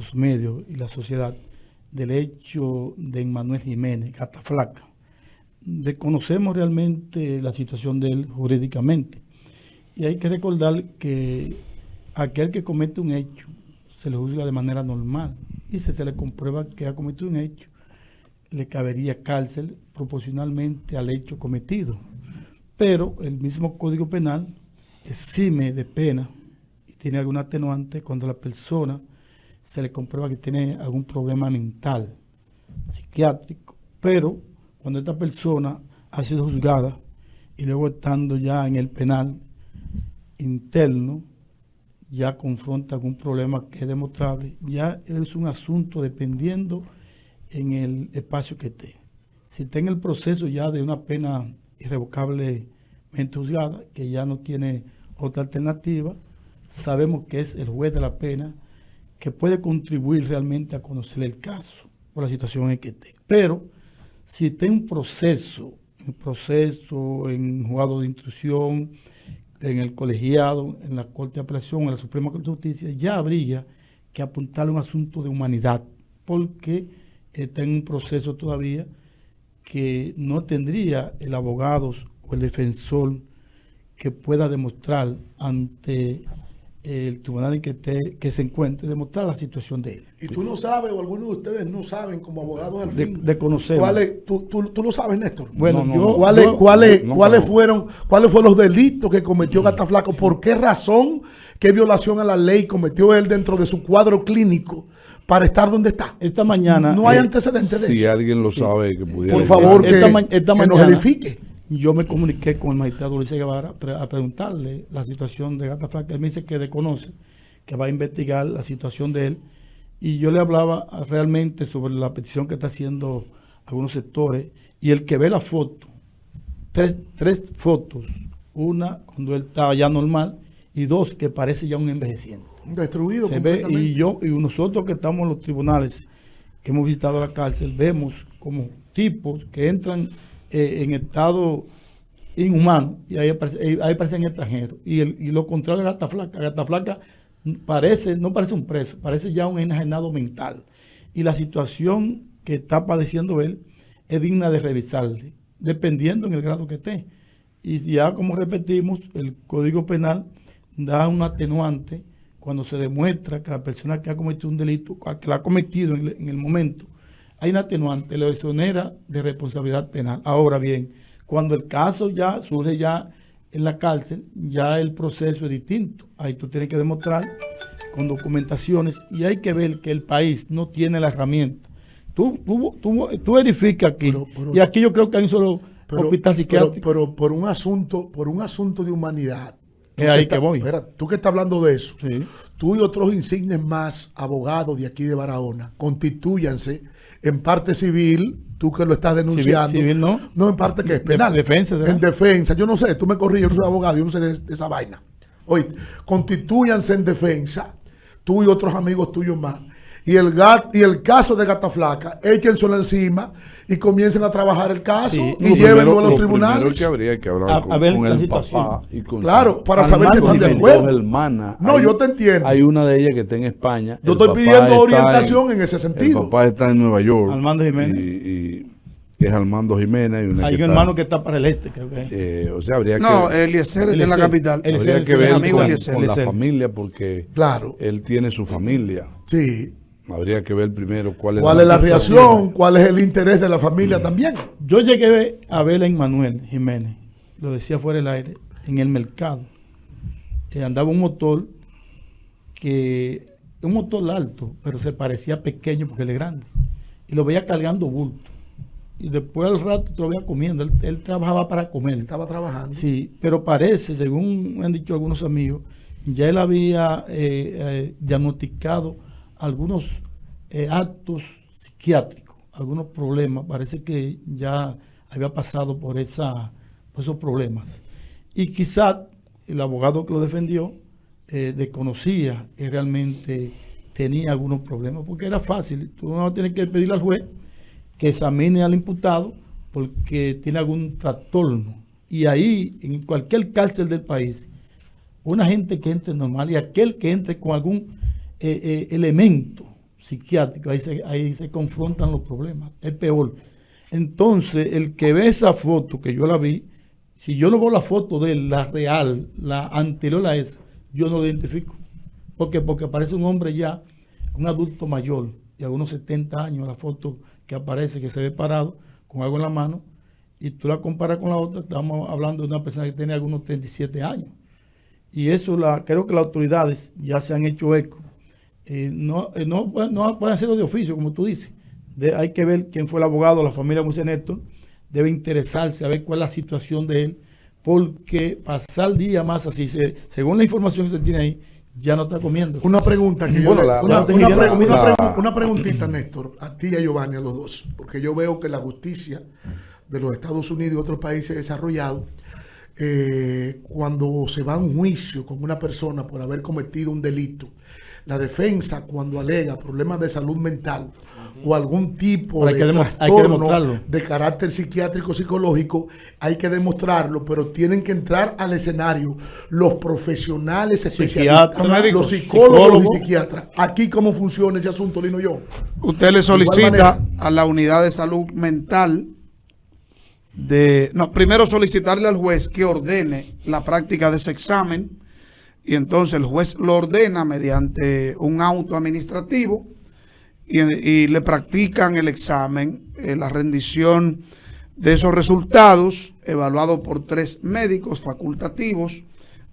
los medios y la sociedad del hecho de Emmanuel Jiménez, Gata Flaca. Desconocemos realmente la situación de él jurídicamente. Y hay que recordar que aquel que comete un hecho se le juzga de manera normal. Y si se le comprueba que ha cometido un hecho, le cabería cárcel proporcionalmente al hecho cometido. Pero el mismo Código Penal exime de pena y tiene alguna atenuante cuando la persona se le comprueba que tiene algún problema mental, psiquiátrico. Pero cuando esta persona ha sido juzgada y luego estando ya en el penal interno, ya confronta algún problema que es demostrable, ya es un asunto dependiendo en el espacio que esté. Si está en el proceso ya de una pena irrevocablemente juzgada, que ya no tiene otra alternativa, sabemos que es el juez de la pena que puede contribuir realmente a conocer el caso por la situación en que esté. Pero si está en proceso, en juzgado de instrucción, en el colegiado, en la Corte de Apelación, en la Suprema Corte de Justicia, ya habría que apuntarle a un asunto de humanidad, porque está en un proceso todavía que no tendría el abogado o el defensor que pueda demostrar ante el tribunal en que se encuentre, demostrar la situación de él. Y tú no sabes, o algunos de ustedes no saben, como abogados al fin, de conocer. ¿Tú lo sabes, Néstor? Bueno, ¿Cuáles fueron los delitos que cometió Gata Flaca? ¿Por qué razón, qué violación a la ley cometió él dentro de su cuadro clínico para estar donde está? Esta mañana... No hay antecedentes de eso. Si alguien lo sabe, que pudiera... Por favor, que nos edifique. Yo me comuniqué con el magistrado Luis Guevara a preguntarle la situación de Gata Flaca. Él me dice que desconoce, que va a investigar la situación de él. Y yo le hablaba realmente sobre la petición que está haciendo algunos sectores. Y el que ve la foto, tres fotos, una cuando él estaba ya normal y dos que parece ya un envejeciente. Destruido se ve, y nosotros que estamos en los tribunales, que hemos visitado la cárcel, vemos como tipos que entran en estado inhumano y ahí aparecen extranjeros. Y lo contrario de Gata Flaca. Gata Flaca no parece un preso, parece ya un enajenado mental. Y la situación que está padeciendo él es digna de revisarle, dependiendo en el grado que esté. Y ya, como repetimos, el Código Penal da un atenuante cuando se demuestra que la persona que ha cometido un delito, que lo ha cometido en el momento, hay un atenuante, lo exonera de responsabilidad penal. Ahora bien, cuando el caso ya surge ya en la cárcel, ya el proceso es distinto. Ahí tú tienes que demostrar con documentaciones y hay que ver que el país no tiene la herramienta. Tú verificas aquí, y aquí yo creo que hay un solo hospital psiquiátrico. Pero por un asunto de humanidad. Es ahí que voy. Espera, tú que estás hablando de eso, sí. Tú y otros insignes más abogados de aquí de Barahona, constitúyanse en parte civil, tú que lo estás denunciando. Civil no. No, en parte que es penal. Defensa, ¿verdad? En defensa. Yo no sé, tú me corriges, yo no soy abogado, yo no sé de esa vaina. Oye, constitúyanse en defensa, tú y otros amigos tuyos más. Y el caso de Gata Flaca, échenselo encima y comiencen a trabajar el caso y llévenlo a los tribunales. Primero que habría que hablar con el papá y con para saber si están de acuerdo. Hermanas. Yo te entiendo. Hay una de ellas que está en España. Yo estoy pidiendo orientación en ese sentido. El papá está en Nueva York. Armando Jiménez. Y es Armando Jiménez. Hay un hermano que está para el este, creo que o sea, habría que... No, Eliezer está en la capital. Habría que ver amigo con la familia porque claro, él tiene su familia. Sí. Habría que ver primero cuál es la reacción, cuál es el interés de la familia también. Yo llegué a ver a Emmanuel Jiménez, lo decía fuera del aire, en el mercado. Andaba un motor alto, pero se parecía pequeño porque él es grande. Y lo veía cargando bulto. Y después al rato te lo veía comiendo. Él trabajaba para comer. Estaba trabajando. Sí, pero parece, según me han dicho algunos amigos, ya él había diagnosticado algunos actos psiquiátricos, algunos problemas. Parece que ya había pasado por esos problemas. Y quizás el abogado que lo defendió desconocía que realmente tenía algunos problemas, porque era fácil. Tú no tienes que pedirle al juez que examine al imputado porque tiene algún trastorno. Y ahí, en cualquier cárcel del país, una gente que entre normal y aquel que entre con algún elemento psiquiátrico, ahí se confrontan los problemas, es peor. Entonces, el que ve esa foto, que yo la vi, si yo no veo la foto de él, la real, la anterior a esa, yo no lo identifico. ¿Por qué? Porque aparece un hombre ya, un adulto mayor, de algunos 70 años, la foto que aparece, que se ve parado, con algo en la mano, y tú la comparas con la otra, estamos hablando de una persona que tiene algunos 37 años. Y eso creo que las autoridades ya se han hecho eco. No pueden hacerlo de oficio, como tú dices. Hay que ver quién fue el abogado, la familia Moisés Néstor, debe interesarse a ver cuál es la situación de él, porque pasar día más así, según la información que se tiene ahí, ya no está comiendo. Una pregunta que Bueno, una preguntita, Néstor, a ti y a Giovanni, a los dos, porque yo veo que la justicia de los Estados Unidos y otros países desarrollados, cuando se va a un juicio con una persona por haber cometido un delito, la defensa, cuando alega problemas de salud mental o algún tipo de trastorno de carácter psiquiátrico psicológico, hay que demostrarlo, pero tienen que entrar al escenario los profesionales especialistas, los psicólogos y psiquiatras. Aquí, ¿cómo funciona ese asunto, Lino y yo? Usted le solicita a la unidad de salud mental primero solicitarle al juez que ordene la práctica de ese examen, y entonces el juez lo ordena mediante un auto administrativo y le practican el examen, la rendición de esos resultados, evaluado por 3 médicos facultativos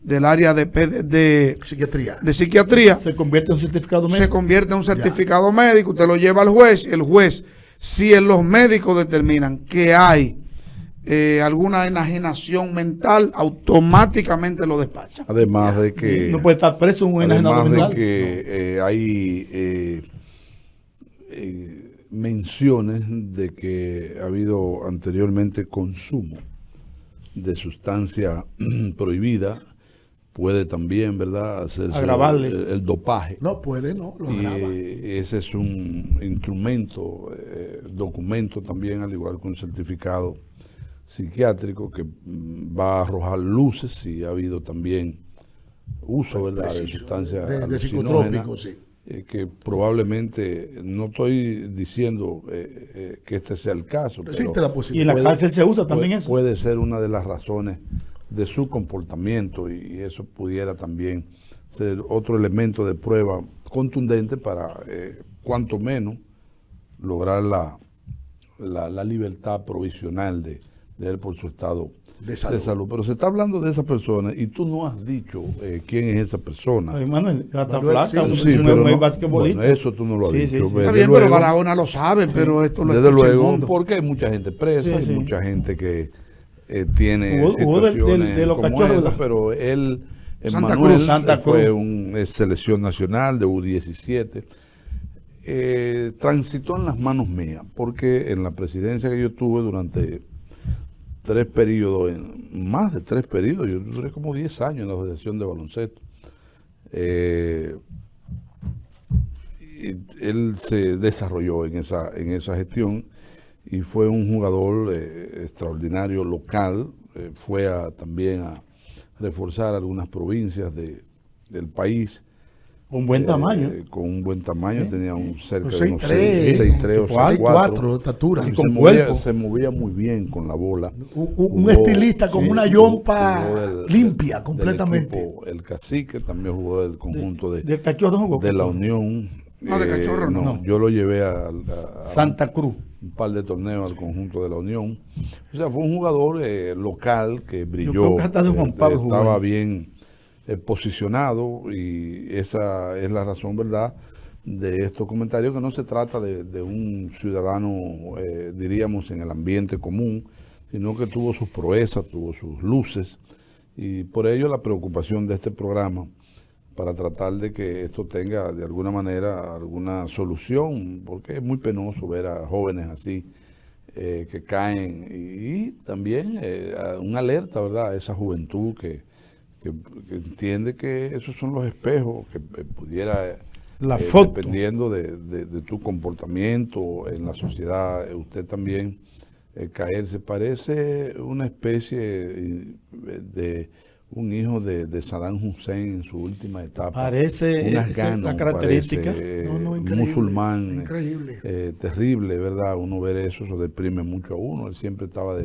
del área de psiquiatría. Se convierte en un certificado médico. Se convierte en un certificado médico, usted lo lleva al juez, y el juez, si los médicos determinan que hay alguna enajenación mental, automáticamente lo despacha. Además de que no puede estar preso un enajenado mental. Además de que hay menciones de que ha habido anteriormente consumo de sustancia prohibida, puede también, ¿verdad?, hacerse el dopaje. No puede, no, lo agrava. Ese es un instrumento, documento también, al igual que un certificado psiquiátrico que va a arrojar luces si ha habido también uso, ¿verdad?, de sustancias de psicotrópicos, sí. Que probablemente, no estoy diciendo que este sea el caso, pero la posibilidad. Y en la cárcel se usa también eso. Puede ser una de las razones de su comportamiento, y eso pudiera también ser otro elemento de prueba contundente para, cuanto menos, lograr la libertad provisional de él por su estado de salud. Pero se está hablando de esa persona y tú no has dicho quién es esa persona. Ay, Manuel, Gata Flaca, sí, pero bueno, eso tú no lo has dicho. Sí. Está bien, pero Barahona lo sabe, pero esto lo desde luego, el mundo. Porque hay mucha gente presa, hay mucha gente que tiene situaciones de los como cachorros, esa, pero él, Santa Cruz, fue es selección nacional de U17. Transitó en las manos mías, porque en la presidencia que yo tuve durante 3 periodos, más de 3 periodos, yo duré como 10 años en la Asociación de Baloncesto. Él se desarrolló en esa gestión y fue un jugador extraordinario local. Fue también a reforzar algunas provincias del país. Con buen tamaño. Con un buen tamaño, tenía un cerca de 6'3" o 6'4" de estatura. Y se movía muy bien con la bola. Un estilista con una yompa limpia completamente. El Cacique también jugó del conjunto del Cachorro de la Unión. No, de Cachorro no. Yo lo llevé a Santa Cruz. Un par de torneos al conjunto de la Unión. O sea, fue un jugador local que brilló. Yo creo que hasta de Juan Pablo estaba bien posicionado, y esa es la razón, ¿verdad?, de estos comentarios, que no se trata de un ciudadano, diríamos, en el ambiente común, sino que tuvo sus proezas, tuvo sus luces, y por ello la preocupación de este programa para tratar de que esto tenga de alguna manera alguna solución, porque es muy penoso ver a jóvenes así que caen, y también una alerta, ¿verdad?, a esa juventud que entiende que esos son los espejos que pudiera, dependiendo de tu comportamiento en la sociedad, usted también caerse. Parece una especie de un hijo de Saddam Hussein en su última etapa. Parece unas esa ganas, la característica. Increíble, musulmán, increíble. Terrible, ¿verdad? Uno ver eso deprime mucho a uno. Él siempre estaba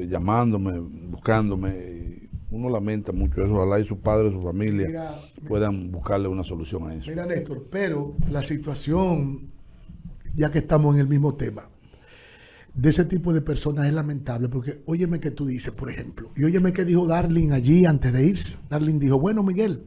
llamándome, buscándome. Y uno lamenta mucho eso. Ojalá y su padre, su familia puedan buscarle una solución a eso. Mira, Néstor, pero la situación, ya que estamos en el mismo tema, de ese tipo de personas es lamentable, porque óyeme que tú dices, por ejemplo, y óyeme que dijo Darling allí antes de irse. Darling dijo, bueno, Miguel,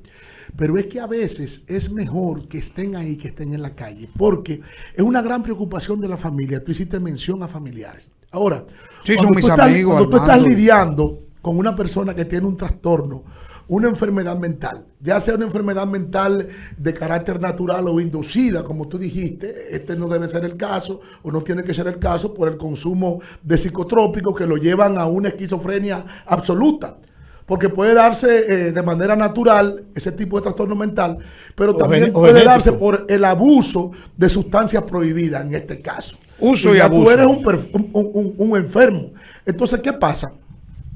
pero es que a veces es mejor que estén ahí que estén en la calle, porque es una gran preocupación de la familia. Tú hiciste mención a familiares. Ahora, sí, son mis amigos, cuando tú estás lidiando con una persona que tiene un trastorno, una enfermedad mental, ya sea una enfermedad mental de carácter natural o inducida, como tú dijiste, este no debe ser el caso, o no tiene que ser el caso por el consumo de psicotrópicos que lo llevan a una esquizofrenia absoluta. Porque puede darse de manera natural ese tipo de trastorno mental, pero también puede darse por el abuso de sustancias prohibidas, en este caso. Uso y abuso. Tú eres un enfermo. Entonces, ¿qué pasa?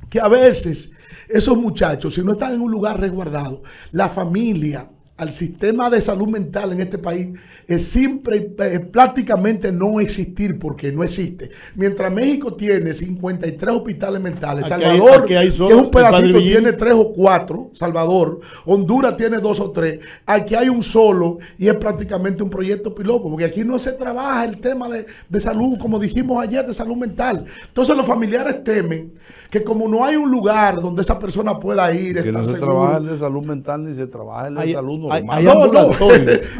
Que a veces esos muchachos, si no están en un lugar resguardado, la familia, al sistema de salud mental en este país, es siempre prácticamente no existir, porque no existe. Mientras México tiene 53 hospitales mentales, Salvador, que es un pedacito, tiene 3 o 4, Salvador, Honduras tiene 2 o 3, aquí hay un solo y es prácticamente un proyecto piloto, porque aquí no se trabaja el tema de salud, como dijimos ayer, de salud mental. Entonces los familiares temen que como no hay un lugar donde esa persona pueda ir, que no se trabaja el de salud mental ni se trabaja el de salud normal.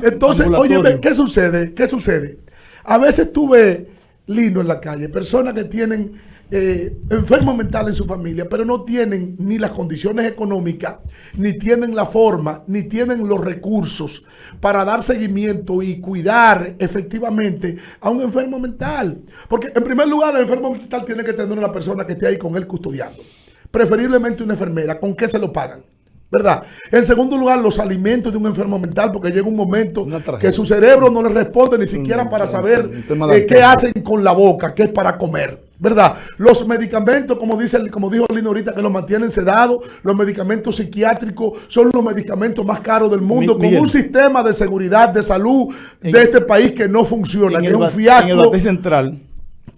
Entonces, oye, ¿qué sucede? ¿Qué sucede? A veces tú ves, Lino, en la calle, personas que tienen enfermos mentales en su familia, pero no tienen ni las condiciones económicas, ni tienen la forma, ni tienen los recursos para dar seguimiento y cuidar efectivamente a un enfermo mental. Porque en primer lugar, el enfermo mental tiene que tener una persona que esté ahí con él custodiando. Preferiblemente una enfermera. ¿Con qué se lo pagan? ¿Verdad? En segundo lugar, los alimentos de un enfermo mental, porque llega un momento que su cerebro no le responde ni siquiera para saber qué hacen con la boca, qué es para comer, ¿verdad? Los medicamentos, como dijo Lino ahorita, que los mantienen sedados, los medicamentos psiquiátricos son los medicamentos más caros del mundo, con un sistema de seguridad, de salud de este país que no funciona, que es un fiasco. En el Batey Central.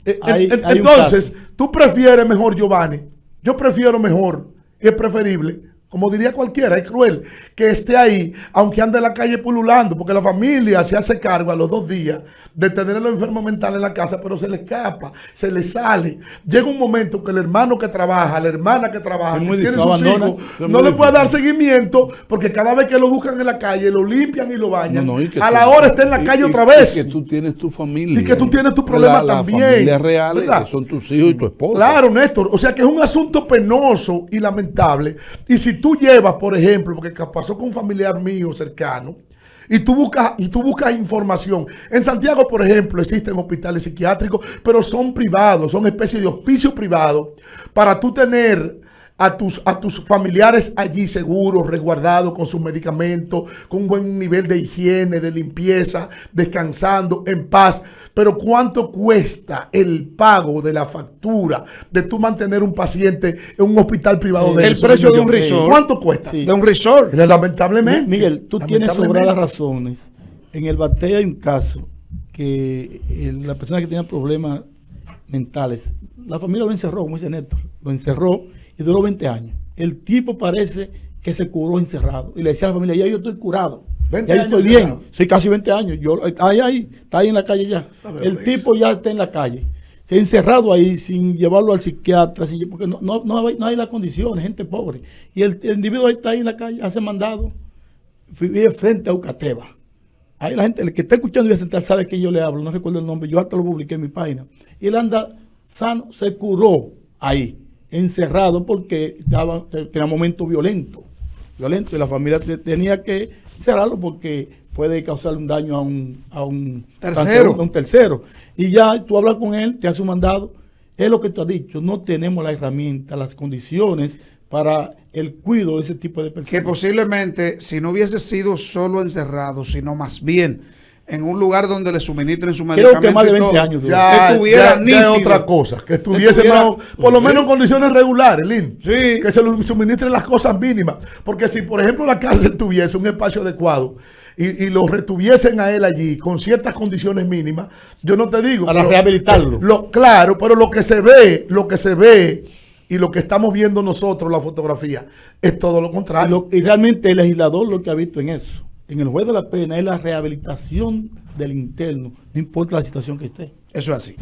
Entonces, tú prefieres mejor, Giovanni, yo prefiero mejor, y es preferible, como diría cualquiera, es cruel, que esté ahí, aunque ande en la calle pululando, porque la familia se hace cargo a los 2 días de tener a los enfermos mentales en la casa, pero se le escapa, se le sale. Llega un momento que el hermano que trabaja, la hermana que trabaja, que tiene sus hijos, no le puede dar seguimiento, porque cada vez que lo buscan en la calle, lo limpian y lo bañan. A la hora está en la calle otra vez. Y que tú tienes tu familia. Y que tú tienes tu problema también. La familia real, que son tus hijos y tu esposa. Claro, Néstor. O sea que es un asunto penoso y lamentable. Y si tú llevas, por ejemplo, porque pasó con un familiar mío cercano, y tú buscas información. En Santiago, por ejemplo, existen hospitales psiquiátricos, pero son privados, son especies de hospicio privado para tú tener a tus familiares allí seguros, resguardados con sus medicamentos, con un buen nivel de higiene, de limpieza, descansando en paz. Pero ¿cuánto cuesta el pago de la factura de tú mantener un paciente en un hospital privado de el precio de un resort? ¿Cuánto cuesta? Sí. De un resort. Lamentablemente. Miguel, tú tienes sobradas razones. En el Batey hay un caso que la persona que tenía problemas mentales, la familia lo encerró, como dice Néstor, lo encerró y duró 20 años. El tipo parece que se curó encerrado. Y le decía a la familia, ya yo estoy curado. Ya yo estoy bien. Encerrado. Soy casi 20 años. Está ahí en la calle ya. El tipo ya está en la calle. Se ha encerrado ahí sin llevarlo al psiquiatra, porque no hay las condiciones, gente pobre. Y el individuo está ahí en la calle, hace mandado, vive frente a Ucateba. Ahí la gente, el que está escuchando Vía Central sabe que yo le hablo, no recuerdo el nombre, yo hasta lo publiqué en mi página. Y él anda sano, se curó ahí, encerrado porque tenía momentos violentos, y la familia tenía que cerrarlo porque puede causarle un daño a un tercero. Y ya tú hablas con él, te hace un mandado. Es lo que tú has dicho, no tenemos la herramienta, las condiciones para el cuidado de ese tipo de personas. Que posiblemente, si no hubiese sido solo encerrado, sino más bien en un lugar donde le suministren su Creo medicamento que más de y 20 todo, años. Ya, que estuviera ya nítido. es otra cosa, que estuviese estuviera- más, por lo menos en condiciones regulares, Lin. Sí. Que se le suministren las cosas mínimas. Porque si, por ejemplo, la cárcel tuviese un espacio adecuado y lo retuviesen a él allí con ciertas condiciones mínimas, yo no te digo. Para rehabilitarlo. Claro, pero lo que se ve y lo que estamos viendo nosotros, la fotografía, es todo lo contrario. Y realmente el legislador lo que ha visto en eso, en el juez de la pena, es la rehabilitación del interno, no importa la situación que esté. Eso es así.